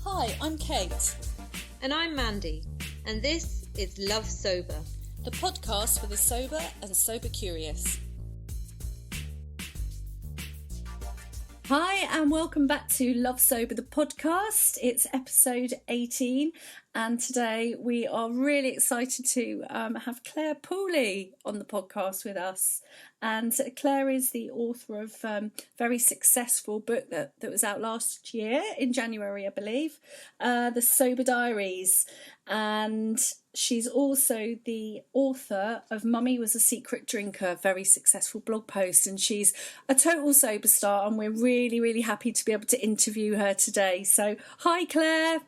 Hi, I'm Kate. And I'm Mandy, and this is Love Sober, the podcast for the sober and sober curious. Hi, and welcome back to Love Sober, the podcast. It's episode 18, and today we are really excited to have Clare Pooley on the podcast with us. And Clare is the author of a very successful book that was out last year in January, I believe, the Sober Diaries. And she's also the author of Mummy Was a Secret Drinker, very successful blog post. And she's a total sober star, and we're really, really happy to be able to interview her today. So, hi, Clare.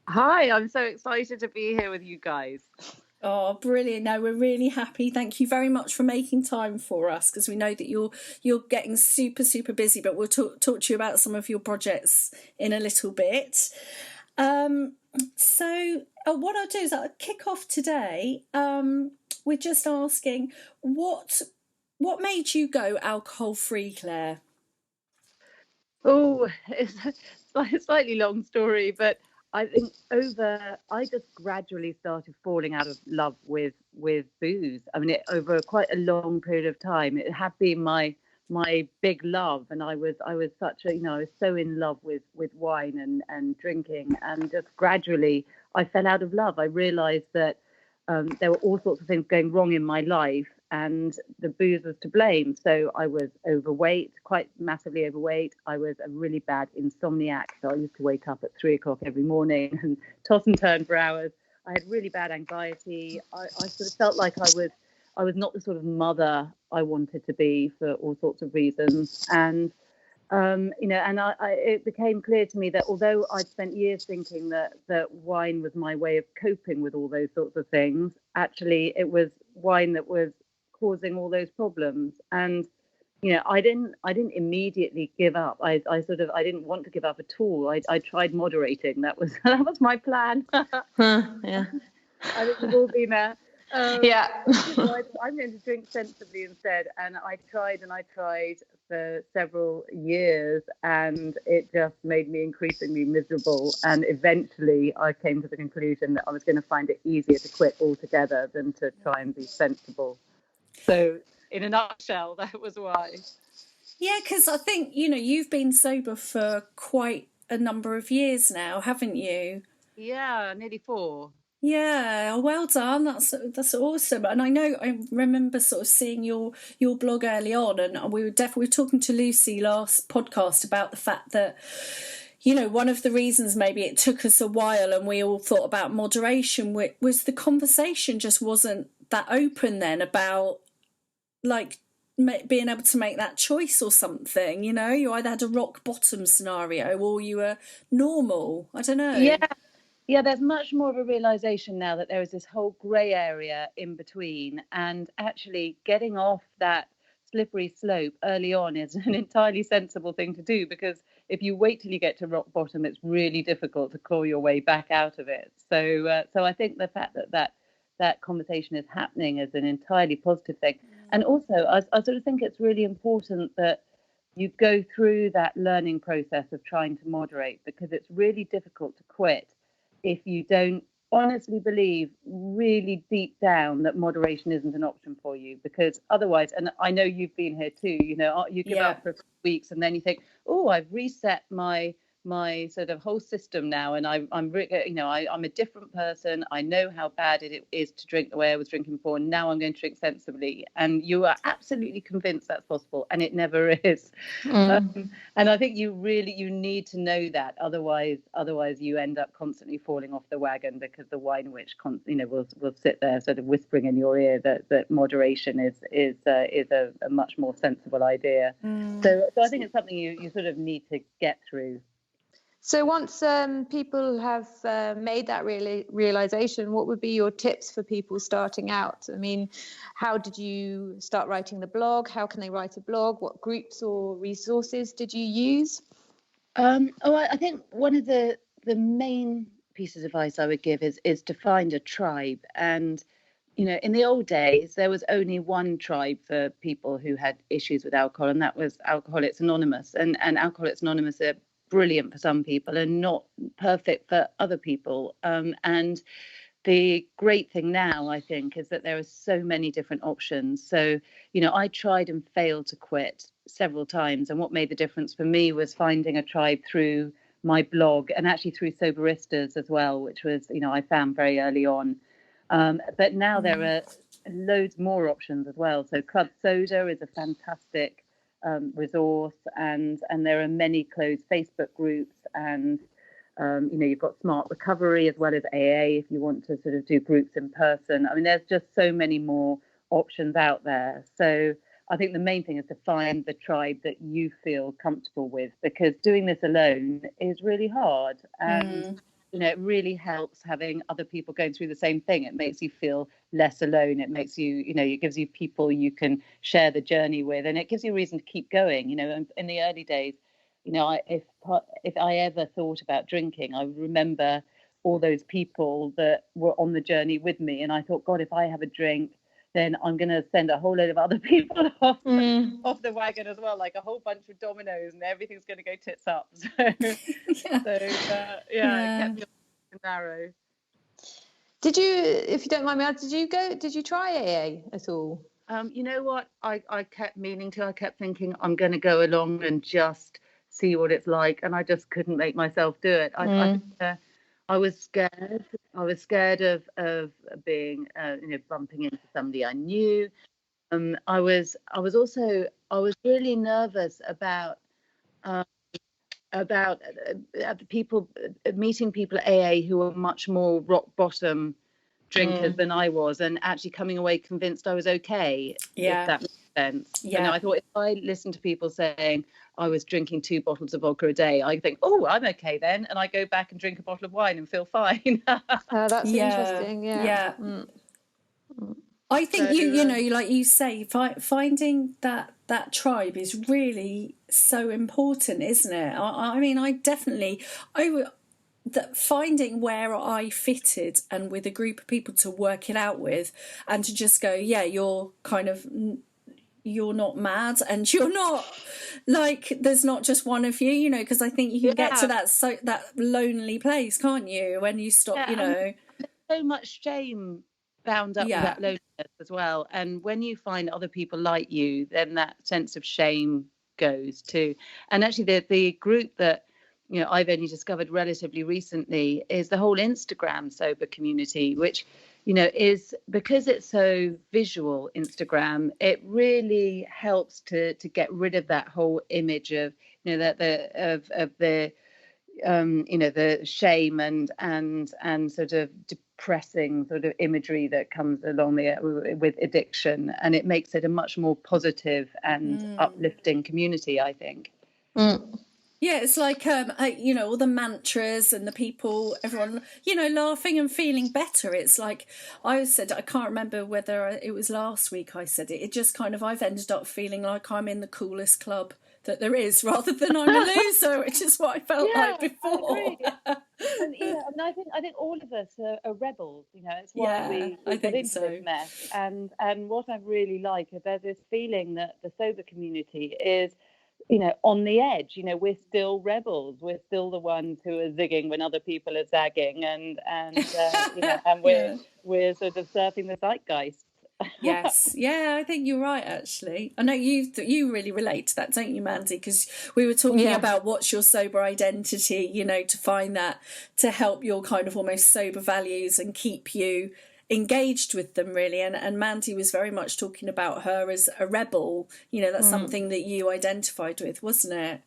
Hi, I'm so excited to be here with you guys. Oh, brilliant. No, we're really happy. Thank you very much for making time for us, because we know that you're getting super, super busy, but we'll talk to you about some of your projects in a little bit. So what I'll do is I'll kick off today. We're just asking, what made you go alcohol-free, Clare? Oh, it's a slightly long story, but I think I just gradually started falling out of love with booze. I mean, over quite a long period of time, it had been my big love, and I was such a, I was so in love with wine and drinking, and just gradually I fell out of love. I realized that there were all sorts of things going wrong in my life, and the booze was to blame. So I was overweight, quite massively overweight. I was a really bad insomniac. So I used to wake up at 3 o'clock every morning and toss and turn for hours. I had really bad anxiety. I sort of felt like I was not the sort of mother I wanted to be for all sorts of reasons. And it became clear to me that although I'd spent years thinking that wine was my way of coping with all those sorts of things, actually it was wine that was causing all those problems. And I didn't immediately give up. I didn't want to give up at all. I tried moderating. That was my plan. Yeah. I think we've all been there. Yeah. I'm going to drink sensibly instead. And I tried for several years, and it just made me increasingly miserable. And eventually I came to the conclusion that I was going to find it easier to quit altogether than to try and be sensible. So in a nutshell, that was why. Yeah, because I think, you've been sober for quite a number of years now, haven't you? Yeah, nearly 4. Yeah, well done. That's awesome. And I remember sort of seeing your blog early on, and we were talking to Lucy last podcast about the fact that, one of the reasons maybe it took us a while and we all thought about moderation was the conversation just wasn't that open then about like being able to make that choice or something. You either had a rock bottom scenario or you were normal. I don't know. Yeah, there's much more of a realization now that there is this whole grey area in between, and actually getting off that slippery slope early on is an entirely sensible thing to do, because if you wait till you get to rock bottom, it's really difficult to claw your way back out of it. So I think the fact that conversation is happening is an entirely positive thing. And also, I sort of think it's really important that you go through that learning process of trying to moderate, because it's really difficult to quit if you don't honestly believe really deep down that moderation isn't an option for you. Because otherwise, and I know you've been here too, you give up for weeks and then you think, oh, I've reset my sort of whole system now, and I'm a different person. I know how bad it is to drink the way I was drinking before, and now I'm going to drink sensibly. And you are absolutely convinced that's possible, and it never is. And I think you need to know that. Otherwise you end up constantly falling off the wagon, because the wine witch will sit there sort of whispering in your ear that moderation is a much more sensible idea. So I think it's something you sort of need to get through. So once people have made that realization, what would be your tips for people starting out? I mean, how did you start writing the blog? How can they write a blog? What groups or resources did you use? I think one of the main pieces of advice I would give is to find a tribe. And in the old days, there was only one tribe for people who had issues with alcohol, and that was Alcoholics Anonymous. And Alcoholics Anonymous are brilliant for some people and not perfect for other people. And the great thing now, I think, is that there are so many different options. So, I tried and failed to quit several times. And what made the difference for me was finding a tribe through my blog and actually through Soberistas as well, which was, I found very early on. But now there are loads more options as well. So Club Soda is a fantastic resource, and there are many closed Facebook groups, and you've got Smart Recovery as well as AA if you want to sort of do groups in person. I mean, there's just so many more options out there. So I think the main thing is to find the tribe that you feel comfortable with, because doing this alone is really hard. And it really helps having other people going through the same thing. It makes you feel less alone. It makes you, it gives you people you can share the journey with, and it gives you a reason to keep going. In the early days, if I ever thought about drinking, I remember all those people that were on the journey with me, and I thought, God, if I have a drink, then I'm going to send a whole load of other people off the wagon as well, like a whole bunch of dominoes, and everything's going to go tits up. So, it kept me narrow. Did you, if you don't mind me asking, did you try AA at all? You know what? I kept meaning to. I kept thinking I'm going to go along and just see what it's like, and I just couldn't make myself do it. I was scared. I was scared of being, bumping into somebody I knew. I was really nervous about people meeting people at AA who were much more rock bottom drinkers than I was, and actually coming away convinced I was okay. If that makes sense. And I thought, if I listened to people saying I was drinking 2 bottles of vodka a day, I think, oh, I'm okay then, and I go back and drink a bottle of wine and feel fine. That's interesting. I think like you say, finding that tribe is really so important, isn't it? I mean, finding where I fitted and with a group of people to work it out with, and to just go, you're not mad, and you're not like, there's not just one of you, because I think you can get to that lonely place, can't you, when you stop, There's so much shame bound up with that loneliness as well. And when you find other people like you, then that sense of shame goes too. And actually the group that I've only discovered relatively recently is the whole Instagram sober community, which is, because it's so visual, Instagram, it really helps to get rid of that whole image of the shame and sort of depressing sort of imagery that comes along with addiction, and it makes it a much more positive and uplifting community, I think. Yeah, it's like all the mantras and the people, everyone, laughing and feeling better. It's like I said, I can't remember whether it was last week I said it. It just kind of, I've ended up feeling like I'm in the coolest club that there is, rather than I'm a loser, which is what I felt like before. And I think all of us are rebels. It's why we got into this mess. And what I really like is there's this feeling that the sober community is, on the edge. We're still rebels. We're still the ones who are zigging when other people are zagging, and we're sort of surfing the zeitgeist. Yes, I think you're right, actually. I know you really relate to that, don't you, Mandy? Because we were talking about what's your sober identity, to find that, to help your kind of almost sober values and keep you engaged with them, really. And Mandy was very much talking about her as a rebel. That's something that you identified with, wasn't it?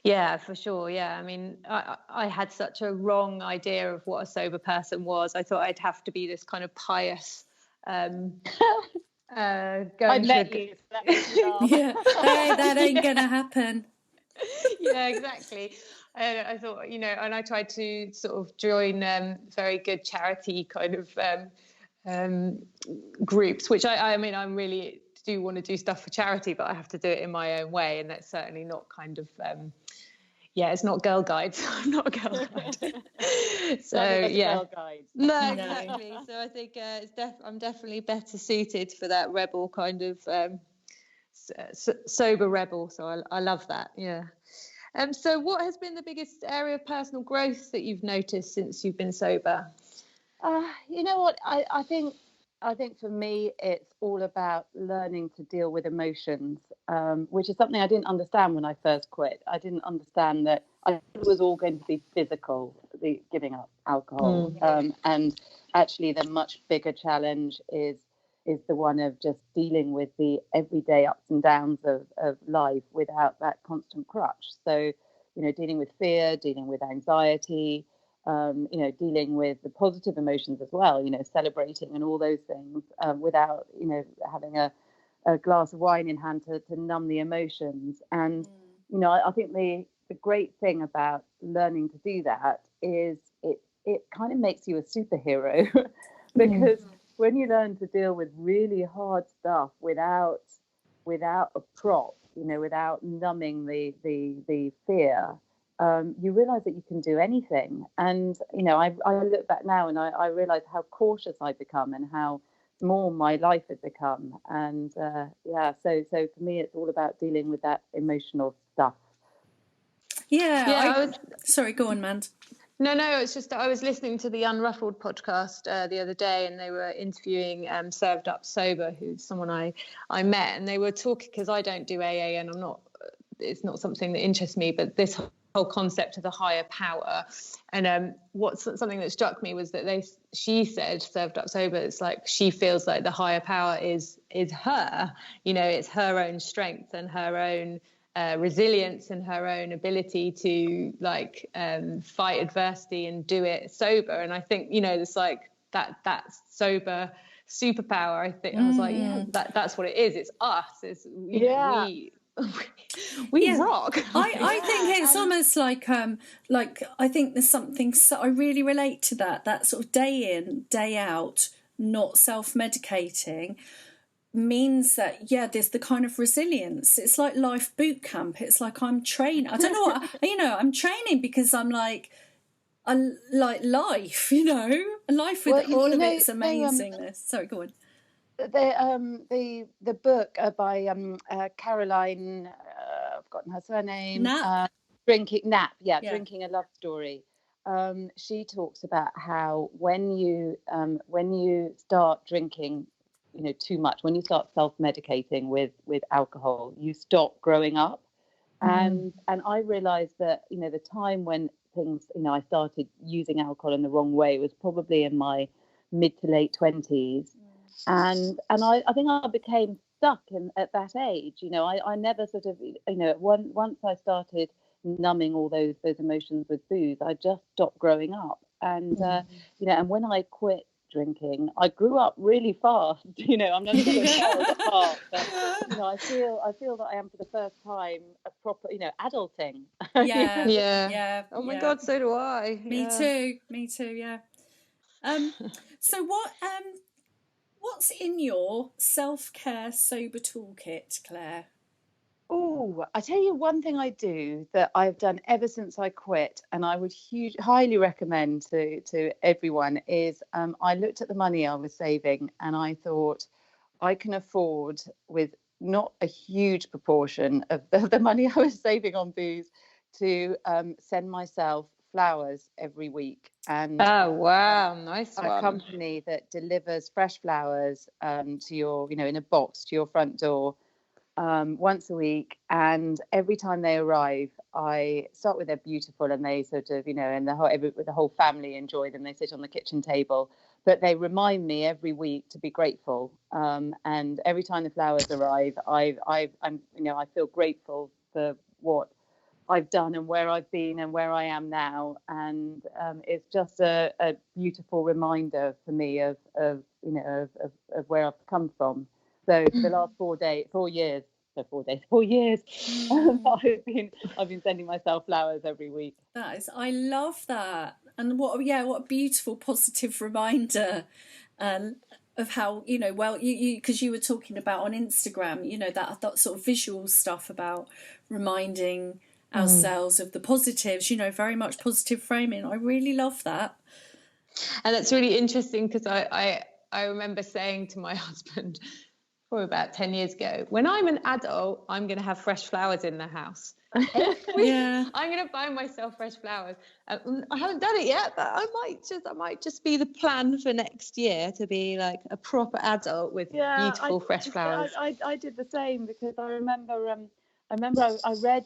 Yeah, for sure. Yeah, I mean, I had such a wrong idea of what a sober person was. I thought I'd have to be this kind of pious I met you. Hey, that ain't gonna happen. Yeah, exactly. I thought, and I tried to sort of join very good charity kind of groups, which I mean, I really do want to do stuff for charity, but I have to do it in my own way, and that's certainly not kind of it's not Girl Guides. I'm not a Girl Guide. So Girl Guides. No, exactly. So I think I'm definitely better suited for that rebel kind of sober rebel. So I love that. Yeah. So what has been the biggest area of personal growth that you've noticed since you've been sober? You know what? I think for me, it's all about learning to deal with emotions, which is something I didn't understand when I first quit. I didn't understand that it was all going to be physical, the giving up alcohol. And actually, the much bigger challenge is the one of just dealing with the everyday ups and downs of life without that constant crutch. So, dealing with fear, dealing with anxiety, dealing with the positive emotions as well, celebrating and all those things without, having a glass of wine in hand to numb the emotions. And, I think the great thing about learning to do that is it kind of makes you a superhero because when you learn to deal with really hard stuff without a prop, without numbing the fear, you realize that you can do anything. And, I look back now and I realize how cautious I've become and how small my life had become. And so for me, it's all about dealing with that emotional stuff. Sorry, go on, Mand. No, it's just that I was listening to the Unruffled podcast the other day, and they were interviewing Served Up Sober, who's someone I met, and they were talking, because I don't do AA and it's not something that interests me, but this whole concept of the higher power. And something that struck me was that she said, Served Up Sober, it's like she feels like the higher power is her, it's her own strength and her own resilience and her own ability to fight adversity and do it sober. And I think it's like that sober superpower. I think I was like, that's what it is. It's us. We rock. I think it's almost like I think there's something I really relate to that sort of day in, day out, not self-medicating, means that there's the kind of resilience. It's like life boot camp. It's like I'm training. I don't know what I'm training because I'm like, I like life, life with all of its amazingness. Sorry, go on. The book by Caroline, I've forgotten her surname. Drinking a Love Story. She talks about how when you start drinking, too much, when you start self-medicating with alcohol, you stop growing up. And I realized that the time when things, I started using alcohol in the wrong way was probably in my mid to late 20s. And I think I became stuck at that age. I never sort of, once I started numbing all those emotions with booze, I just stopped growing up. And and when I quit drinking, I grew up really fast. I'm not sure miles apart, but I feel that I am for the first time a proper, adulting. Yeah. Oh my God, so do I. Me too. Yeah. So what's in your self-care sober toolkit, Claire? Oh, I tell you one thing I do that I've done ever since I quit, and I would highly recommend to everyone, is I looked at the money I was saving and I thought I can afford, with not a huge proportion of the money I was saving on booze, to send myself flowers every week. And oh wow, nice one. A company that delivers fresh flowers to your, in a box to your front door once a week. And every time they arrive, I start with they're beautiful, and they sort of, and the whole family enjoy them. They sit on the kitchen table, but they remind me every week to be grateful. And every time the flowers arrive, I feel grateful for what I've done and where I've been and where I am now. And it's just a beautiful reminder for me of where I've come from. So for the last 4 years, I've been sending myself flowers every week. I love that. And what a beautiful positive reminder of how, you because you were talking about on Instagram, that sort of visual stuff about reminding ourselves of the positives, very much positive framing. I really love that. And that's really interesting because I remember saying to my husband probably about 10 years ago, when I'm an adult, I'm going to have fresh flowers in the house. Yeah. I'm going to buy myself fresh flowers. I haven't done it yet, but I might just be the plan for next year to be like a proper adult with beautiful fresh flowers. I did the same, because I remember I read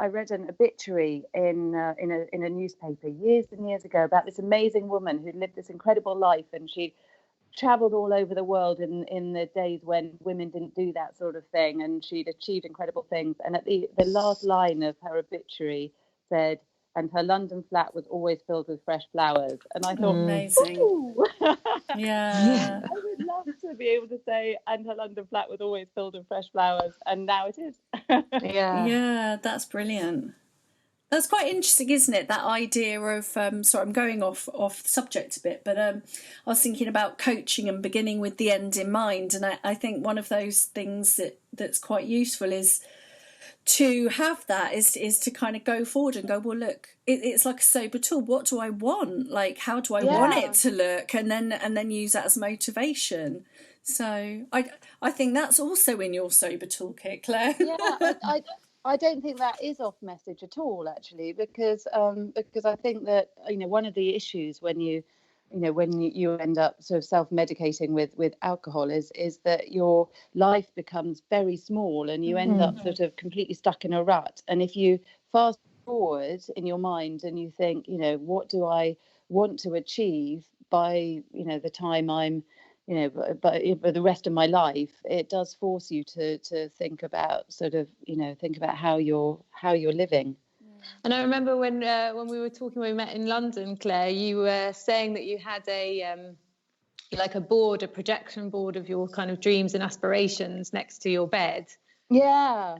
I read an obituary in a newspaper years and years ago about this amazing woman who lived this incredible life, and she traveled all over the world in the days when women didn't do that sort of thing, and she'd achieved incredible things. And at the last line of her obituary said, and her London flat was always filled with fresh flowers. And I thought, amazing. ooh. Yeah. I would love to be able to say, and her London flat was always filled with fresh flowers, and now it is. Yeah, that's brilliant. That's quite interesting, isn't it? That idea of sorry, I'm going off subject a bit, but I was thinking about coaching and beginning with the end in mind, and I think one of those things that's quite useful is to have that is to kind of go forward and go, well, look, it's like a sober tool. What do I want? Like, how do I want it to look? And then use that as motivation. So I think that's also in your sober toolkit, Claire. Yeah, I don't think that is off message at all, actually, because I think that one of the issues when you end up sort of self-medicating with alcohol is that your life becomes very small, and you end up sort of completely stuck in a rut. And if you fast forward in your mind and you think, what do I want to achieve by the time I'm but for the rest of my life, it does force you to think about how you're living. And I remember when we were talking, when we met in London, Claire, you were saying that you had a projection board of your kind of dreams and aspirations next to your bed. Yeah.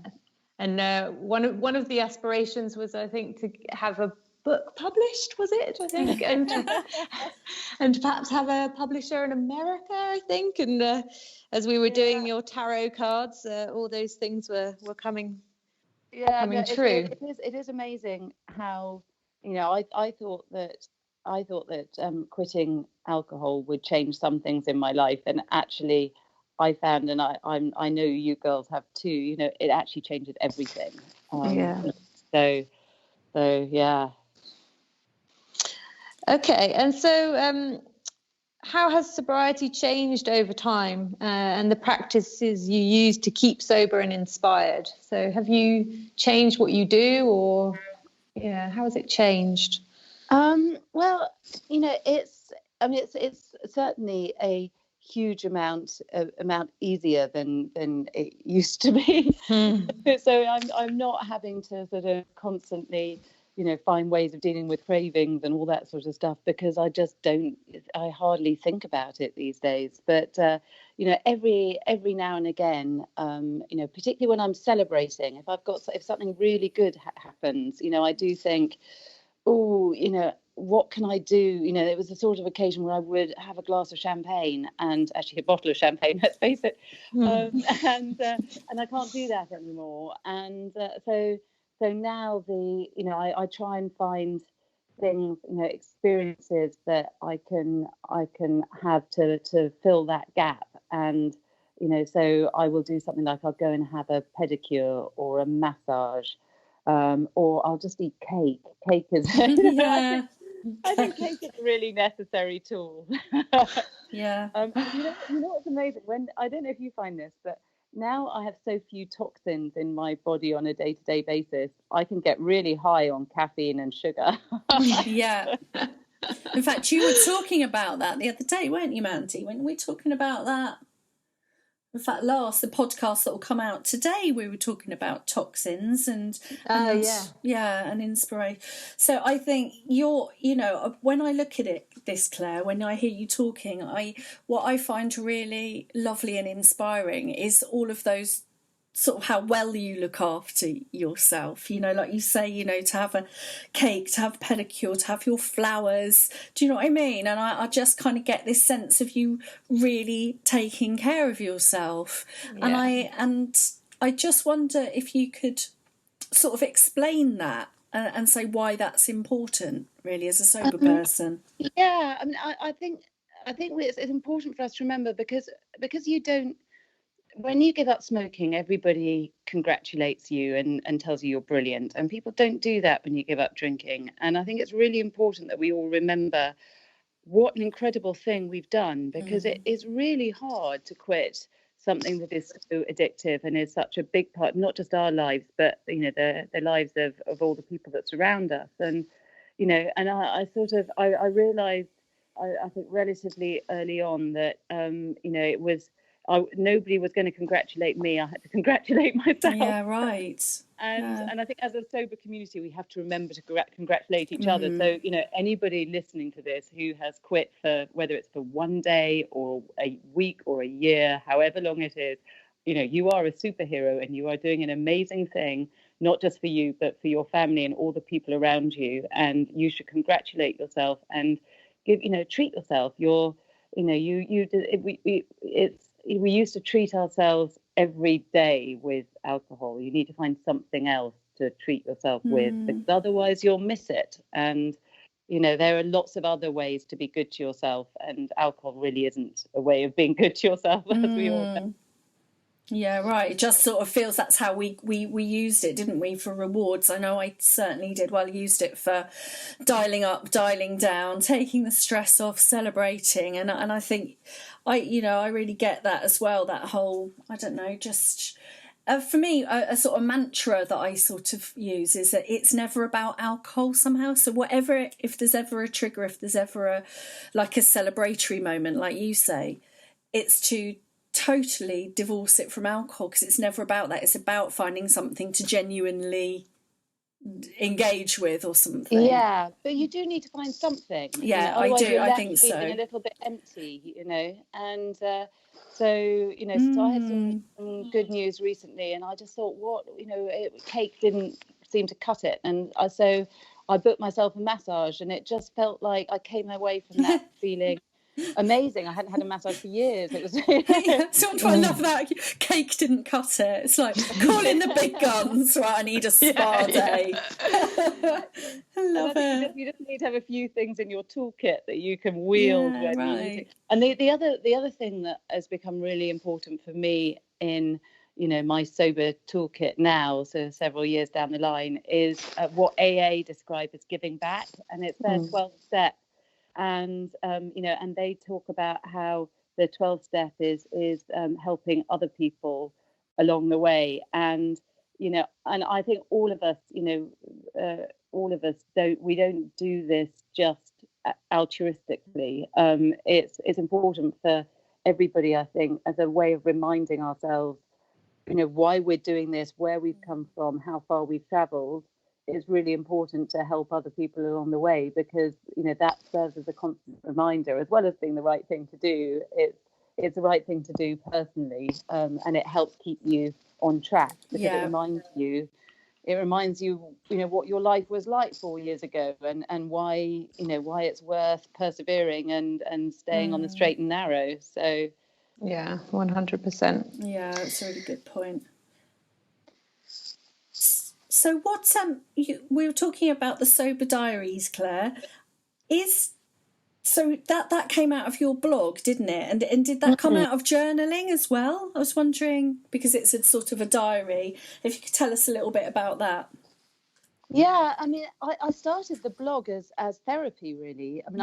And one of the aspirations was, I think, to have a book published, was it? I think, and perhaps have a publisher in America, I think. And as we were doing your tarot cards, all those things were coming. True. It is amazing how I thought that quitting alcohol would change some things in my life, and actually I found, and I know you girls have too, it actually changes everything. So yeah. Okay, and so how has sobriety changed over time, and the practices you use to keep sober and inspired? So have you changed what you do, or how has it changed? Well, it's certainly a huge amount easier than it used to be. So I'm not having to sort of constantly find ways of dealing with cravings and all that sort of stuff, because I hardly think about it these days. But every now and again, particularly when I'm celebrating, if something really good happens, I do think, oh, what can I do? It was the sort of occasion where I would have a glass of champagne, and actually a bottle of champagne, let's face it. And I can't do that anymore. And so now I try and find things, experiences that I can have to fill that gap. And so I will do something like I'll go and have a pedicure or a massage, or I'll just eat cake. Cake is I think cake is a really necessary tool. Yeah. You know what's amazing? I don't know if you find this, but now I have so few toxins in my body on a day-to-day basis, I can get really high on caffeine and sugar. Yeah. In fact, you were talking about that the other day, weren't you, Mandy? When we were talking about that, in fact, the podcast that will come out today, we were talking about toxins and inspiration. So I think when I look at this, Claire, when I hear you talking, what I find really lovely and inspiring is all of those sort of how well you look after yourself, like you say, to have a cake, to have a pedicure, to have your flowers. Do you know what I mean? And I just kind of get this sense of you really taking care of yourself. Yeah. And I just wonder if you could sort of explain that and say why that's important, really, as a sober person. Yeah, I mean, I think it's important for us to remember, because you don't. when you give up smoking, everybody congratulates you and tells you you're brilliant. And people don't do that when you give up drinking. And I think it's really important that we all remember what an incredible thing we've done, because it is really hard to quit something that is so addictive and is such a big part, not just our lives, but the lives of all the people that surround us. And and I realized, I think relatively early on, that it was nobody was going to congratulate me. I had to congratulate myself. Yeah, right. And I think as a sober community, we have to remember to congratulate each other. So, anybody listening to this who has quit, for whether it's for one day or a week or a year, however long it is, you are a superhero and you are doing an amazing thing, not just for you, but for your family and all the people around you. And you should congratulate yourself and treat yourself. We used to treat ourselves every day with alcohol. You need to find something else to treat yourself with, because otherwise you'll miss it. And there are lots of other ways to be good to yourself, and alcohol really isn't a way of being good to yourself, as we all know. Yeah, right. It just sort of feels that's how we used it, didn't we, for rewards? I know I certainly did. Well, I used it for dialing up, dialing down, taking the stress off, celebrating. And I think I really get that as well, that whole, I don't know, just... for me, a sort of mantra that I sort of use is that it's never about alcohol somehow. So whatever, if there's ever a trigger, if there's ever a celebratory moment, like you say, it's to totally divorce it from alcohol, because it's never about that. It's about finding something to genuinely engage with or something. Yeah, but you do need to find something. Yeah, I do. I think so. A little bit empty, and so I had some good news recently, and I just thought, cake didn't seem to cut it, and so I booked myself a massage, and it just felt like I came away from that feeling amazing. I hadn't had a massage for years. It was so I love that. Cake didn't cut it. It's like, call in the big guns, right? I need a spa day. I love it. You just need to have a few things in your toolkit that you can wield when you need to. And the other thing that has become really important for me in my sober toolkit now, so several years down the line, is what AA describe as giving back, and it's their 12 step. And and they talk about how the 12 step is helping other people along the way. And and I think all of us don't do this just altruistically. It's important for everybody, I think, as a way of reminding ourselves why we're doing this, where we've come from, how far we've traveled. It's really important to help other people along the way, because that serves as a constant reminder, as well as being the right thing to do. It's the right thing to do personally, and it helps keep you on track, because it reminds you what your life was like 4 years ago, and why it's worth persevering and staying on the straight and narrow. So yeah, 100%. Yeah, that's a really good point. So what we were talking about the sober diaries, Claire. So that came out of your blog, didn't it? And did that come out of journaling as well? I was wondering, because it's a sort of a diary, if you could tell us a little bit about that. Yeah, I mean, I started the blog as therapy, really. I mean,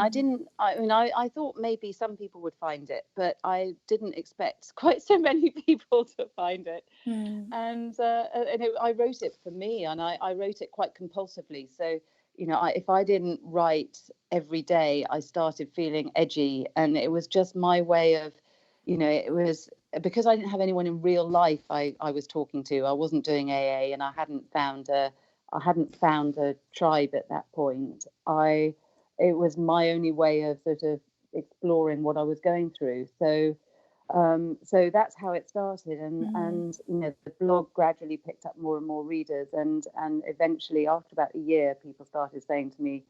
I thought maybe some people would find it, but I didn't expect quite so many people to find it. And I wrote it for me, and I wrote it quite compulsively. So, if I didn't write every day, I started feeling edgy, and it was just my way of, it was because I didn't have anyone in real life I was talking to. I wasn't doing AA, and I hadn't found a tribe at that point. It was my only way of sort of exploring what I was going through. So that's how it started, and the blog gradually picked up more and more readers, and eventually, after about a year, people started saying to me,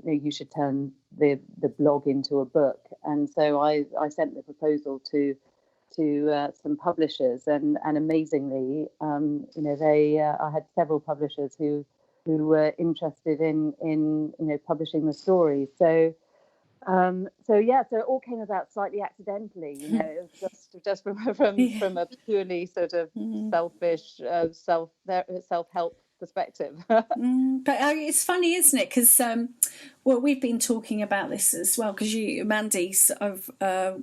you should turn the blog into a book. And so I sent the proposal to some publishers, and amazingly, I had several publishers who were interested in publishing the story. So So it all came about slightly accidentally. It was just from a purely sort of selfish self-help perspective. But it's funny, isn't it? Because we've been talking about this as well. Because Mandy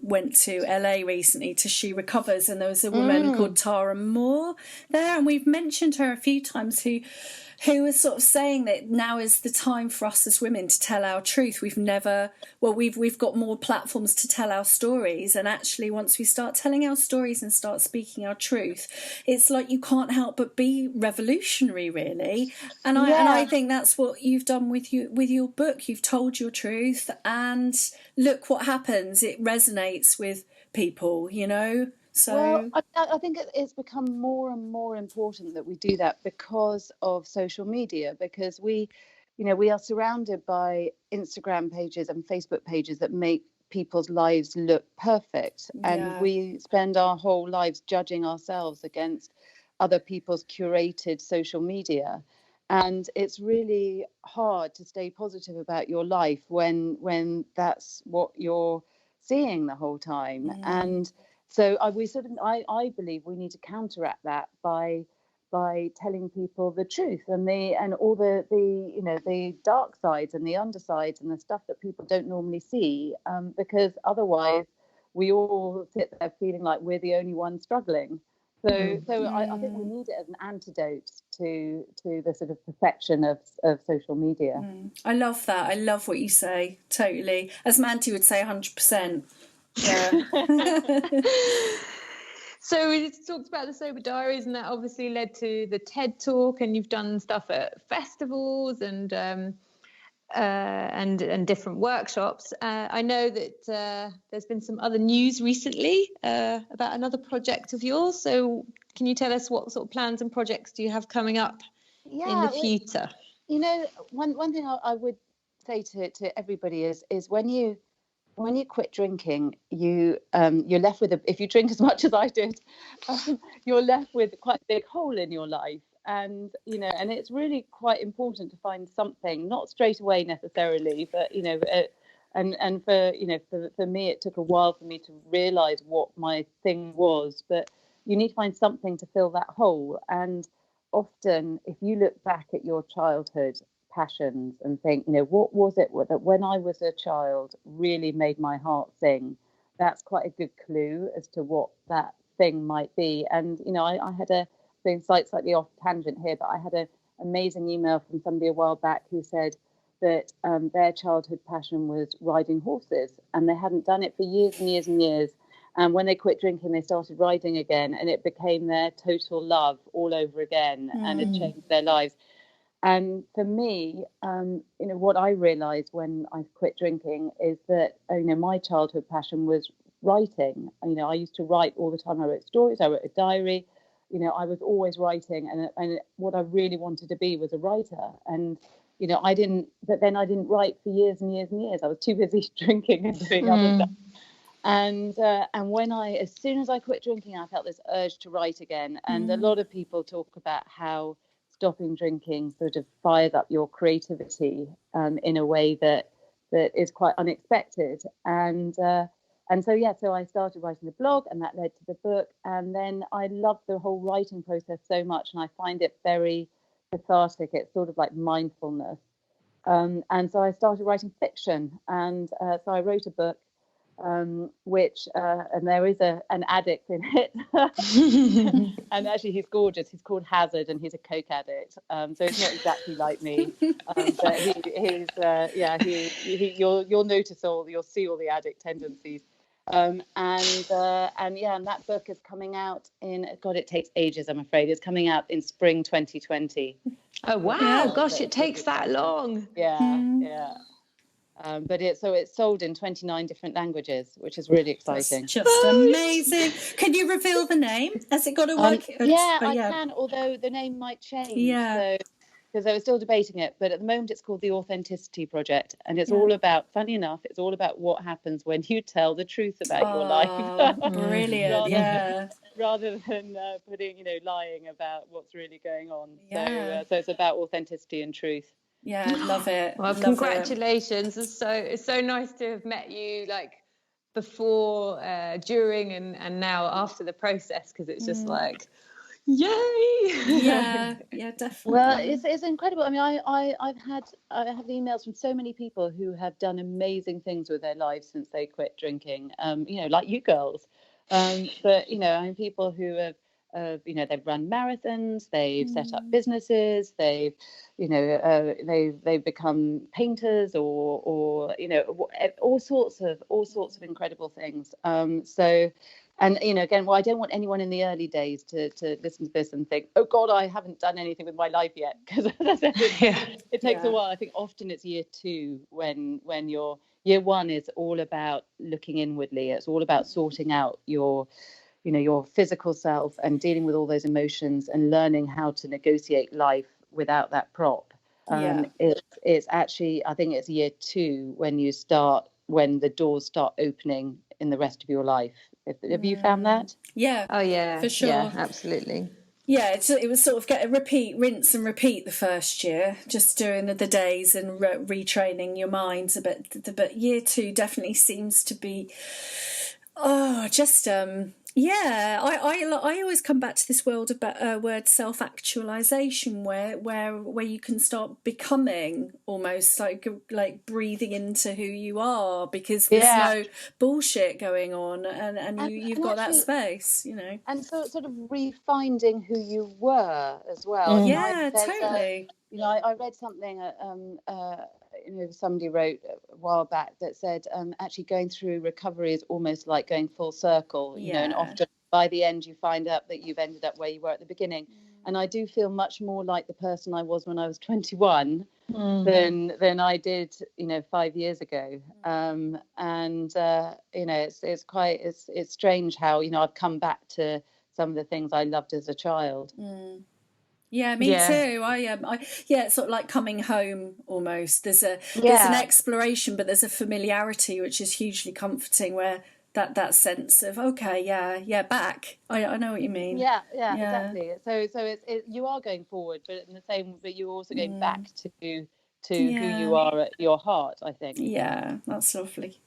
went to LA recently to She Recovers, and there was a woman called Tara Moore there, and we've mentioned her a few times. Who was sort of saying that now is the time for us as women to tell our truth. We've got more platforms to tell our stories, and actually once we start telling our stories and start speaking our truth, it's like you can't help but be revolutionary, really. And I think that's what you've done with your book. You've told your truth, and look what happens. It resonates with people, So I think it's become more and more important that we do that because of social media, because we are surrounded by Instagram pages and Facebook pages that make people's lives look perfect. And we spend our whole lives judging ourselves against other people's curated social media. And it's really hard to stay positive about your life when that's what you're seeing the whole time. And so I believe we need to counteract that by telling people the truth and all the dark sides and the undersides and the stuff that people don't normally see, because otherwise we all sit there feeling like we're the only ones struggling. I think we need it as an antidote to the sort of perfection of social media. I love that. I love what you say. Totally. As Mandy would say, 100%. Yeah. So we just talked about the Sober Diaries, and that obviously led to the TED Talk, and you've done stuff at festivals and different workshops. I know that there's been some other news recently about another project of yours. So can you tell us what sort of plans and projects do you have coming up in the future? One thing I would say to everybody is when you quit drinking, you're left with if you drink as much as I did, you're left with quite a big hole in your life. And and it's really quite important to find something, not straight away necessarily, but and for me it took a while for me to realize what my thing was, but you need to find something to fill that hole. And often if you look back at your childhood passions and think, what was it that when I was a child really made my heart sing, that's quite a good clue as to what that thing might be. And I had being slightly off tangent here, but I had an amazing email from somebody a while back who said that their childhood passion was riding horses, and they hadn't done it for years and years and years. And when they quit drinking, they started riding again, and it became their total love all over again, and it changed their lives. And for me, what I realized when I quit drinking is that, my childhood passion was writing. I used to write all the time. I wrote stories, I wrote a diary. I was always writing, and what I really wanted to be was a writer. And I didn't write for years and years and years. I was too busy drinking and doing other stuff. And as soon as I quit drinking, I felt this urge to write again. And a lot of people talk about how stopping drinking sort of fires up your creativity in a way that is quite unexpected. So I started writing the blog, and that led to the book. And then I love the whole writing process so much, and I find it very cathartic. It's sort of like mindfulness. And so I started writing fiction, and so I wrote a book, which and there is an addict in it. And actually he's gorgeous. He's called Hazard, and he's a coke addict, so it's not exactly like me, but you'll see all the addict tendencies. And that book is coming out in, God, it takes ages, I'm afraid. It's coming out in spring 2020. Oh wow, gosh, it takes that long. Yeah. But it's sold in 29 different languages, which is really exciting. That's just amazing. Can you reveal the name? Has it got to work? I can, although the name might change. Yeah. Because I was still debating it, but at the moment it's called The Authenticity Project, and it's all about, funny enough, it's all about what happens when you tell the truth about your life. Brilliant, rather than lying about what's really going on. Yeah. So it's about authenticity and truth. Yeah, love it. Well, love congratulations. It's so nice to have met you, like, before, during, and now after the process, because it's just like, yay. It. Yeah, Well, definitely. it's incredible. I mean, I have emails from so many people who have done amazing things with their lives since they quit drinking. Like you girls. But I mean, people who have, they've run marathons, they've set up businesses, they've become painters, or all sorts of incredible things. And again, well, I don't want anyone in the early days to listen to this and think, oh God, I haven't done anything with my life yet, because it takes a while. I think often it's year 2 when your year 1 is all about looking inwardly. It's all about sorting out your physical self and dealing with all those emotions and learning how to negotiate life without that prop. It's actually, I think it's year 2 when the doors start opening in the rest of your life. Have you found that? Yeah. Oh yeah, for sure. yeah, absolutely. Yeah, it was sort of rinse and repeat the first year, just doing the days and retraining your minds a bit. But year 2 definitely seems to be, I always come back to this word self-actualization, where you can start becoming almost like breathing into who you are, because there's no bullshit going on, and you've got actually, that space, and so sort of refinding who you were as well. Yeah, totally. I read something somebody wrote a while back that said actually going through recovery is almost like going full circle, and often by the end you find out that you've ended up where you were at the beginning. And I do feel much more like the person I was when I was 21 than I did 5 years ago. It's strange how I've come back to some of the things I loved as a child. Yeah, me too. It's sort of like coming home almost. There's an exploration, but there's a familiarity which is hugely comforting, where that sense of back. I know what you mean. Yeah, exactly. So you are going forward, but you're also going back to who you are at your heart, I think. Yeah, that's lovely.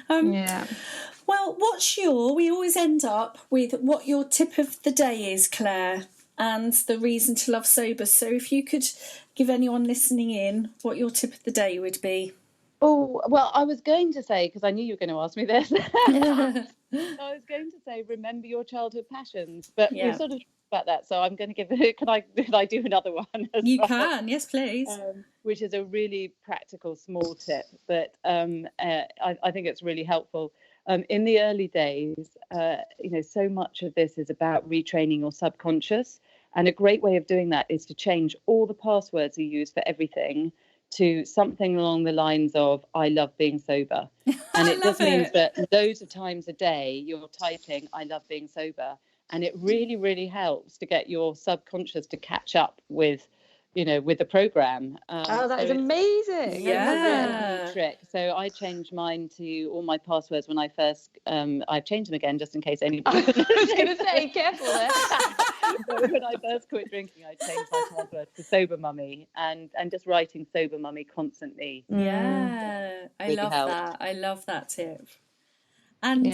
Well, we always end up with what your tip of the day is, Claire, and the reason to love sober. So if you could give anyone listening in what your tip of the day would be. Oh, well, I was going to say, because I knew you were going to ask me this, I was going to say, remember your childhood passions, but we've sort of talked about that, so I'm going to give it, can I do another one as You well? can, yes, please. Which is a really practical, small tip, but I think it's really helpful. In the early days, so much of this is about retraining your subconscious, and a great way of doing that is to change all the passwords you use for everything to something along the lines of "I love being sober," and it just means that loads of times a day you're typing "I love being sober," and it really, really helps to get your subconscious to catch up with the program. That is amazing. Yeah. It's a really neat trick. So I changed mine to all my passwords when I first. I've changed them again just in case anybody. I was going to say, careful there. But when I first quit drinking, I changed my password to sober mummy, and just writing sober mummy constantly. Yeah, I love that. I love that tip. And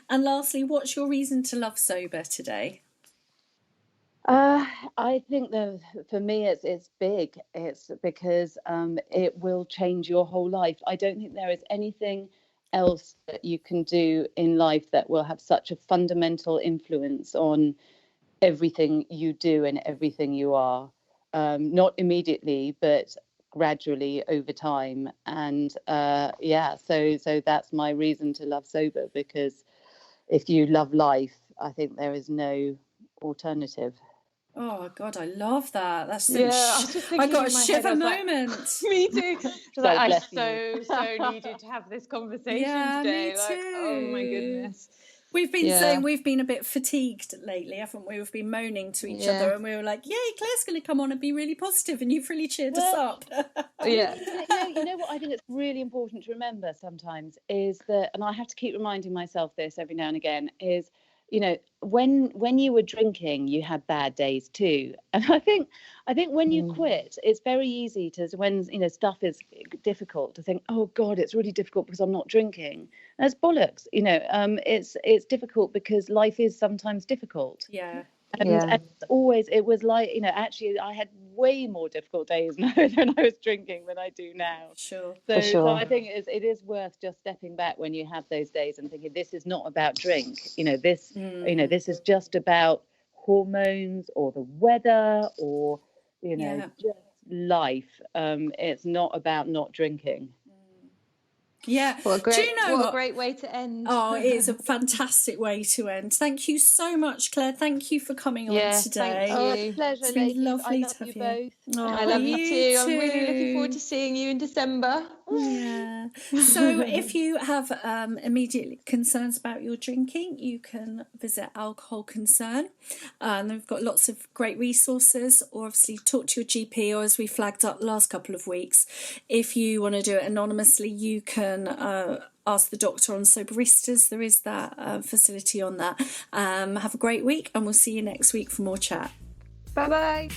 and lastly, what's your reason to love sober today? I think that for me it's big. It's because it will change your whole life. I don't think there is anything else that you can do in life that will have such a fundamental influence on everything you do and everything you are. Not immediately, but gradually over time. And so that's my reason to love sober, because if you love life, I think there is no alternative. Oh God, I love that. That's I got a shiver moment. Me too. I so needed to have this conversation today. Me too. Oh my goodness. We've been saying we've been a bit fatigued lately, haven't we? We've been moaning to each other, and we were like, "Yay, Claire's going to come on and be really positive," and you've really cheered us up. You know what I think it's really important to remember sometimes is that, and I have to keep reminding myself this every now and again, is you know, when you were drinking, you had bad days too. And I think when you quit, it's very easy to, when, you know, stuff is difficult, to think, oh God, it's really difficult because I'm not drinking. That's bollocks. You know, it's difficult because life is sometimes difficult. Yeah. And always, it was like, you know, actually I had way more difficult days now than I was drinking than I do now. Sure. So I think it is worth just stepping back when you have those days and thinking, this is not about drink. You know, this is just about hormones or the weather or, you know, just life. It's not about not drinking. Yeah. What a great way to end. Oh, it is a fantastic way to end. Thank you so much, Claire. Thank you for coming on today. Thank you. Oh, it's a pleasure, It's been ladies. lovely I love to have you you. both. Oh, I love you too. I'm really looking too. forward to seeing you in December. Yeah. So if you have immediate concerns about your drinking, you can visit Alcohol Concern. And we've got lots of great resources, or obviously talk to your GP, or as we flagged up the last couple of weeks, if you want to do it anonymously, you can ask the doctor on Soberistas. There is that facility on that. Have a great week, and we'll see you next week for more chat. Bye-bye.